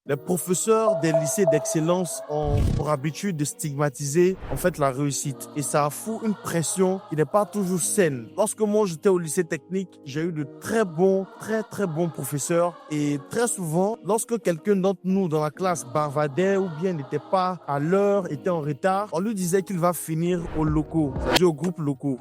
Les professeurs des lycées d'excellence ont pour habitude de stigmatiser en fait la réussite et ça fout une pression qui n'est pas toujours saine. Lorsque moi j'étais au lycée technique, j'ai eu de très bons professeurs et très souvent, lorsque quelqu'un d'entre nous dans la classe bavardait ou bien n'était pas à l'heure, était en retard, on lui disait qu'il va finir aux locaux, c'est-à-dire au groupe locaux.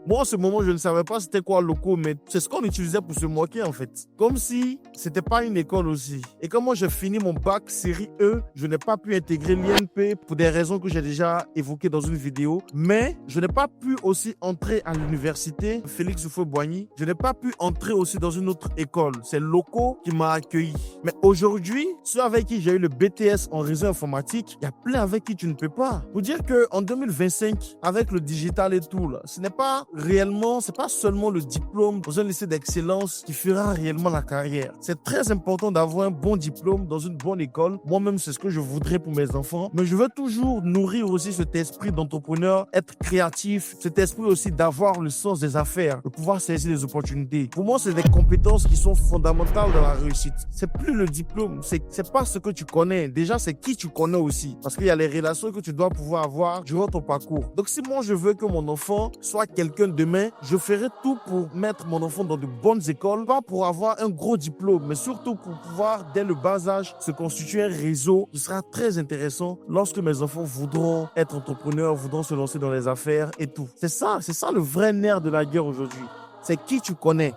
Moi, en ce moment, je ne savais pas c'était quoi locaux, mais c'est ce qu'on utilisait pour se moquer, en fait. Comme si c'était pas une école aussi. Et comme moi, j'ai fini mon bac série E, je n'ai pas pu intégrer l'INP pour des raisons que j'ai déjà évoquées dans une vidéo. Mais je n'ai pas pu aussi entrer à l'université Félix Houphouët-Boigny. Je n'ai pas pu entrer aussi dans une autre école. C'est locaux qui m'a accueilli. Mais aujourd'hui, ceux avec qui j'ai eu le BTS en réseau informatique, il y a plein avec qui tu ne peux pas. Pour dire qu'en 2025, avec le digital et tout, là, ce n'est pas réellement, c'est pas seulement le diplôme dans un lycée d'excellence qui fera réellement la carrière. C'est très important d'avoir un bon diplôme dans une bonne école. Moi-même, c'est ce que je voudrais pour mes enfants. Mais je veux toujours nourrir aussi cet esprit d'entrepreneur, être créatif, cet esprit aussi d'avoir le sens des affaires, de pouvoir saisir les opportunités. Pour moi, c'est des compétences qui sont fondamentales dans la réussite. C'est plus le diplôme, c'est pas ce que tu connais. Déjà, c'est qui tu connais aussi. Parce qu'il y a les relations que tu dois pouvoir avoir durant ton parcours. Donc, si moi, je veux que mon enfant soit quelqu'un demain, je ferai tout pour mettre mon enfant dans de bonnes écoles, pas pour avoir un gros diplôme, mais surtout pour pouvoir, dès le bas âge, se constituer un réseau qui sera très intéressant lorsque mes enfants voudront être entrepreneurs, voudront se lancer dans les affaires et tout. C'est ça le vrai nerf de la guerre aujourd'hui. C'est qui tu connais.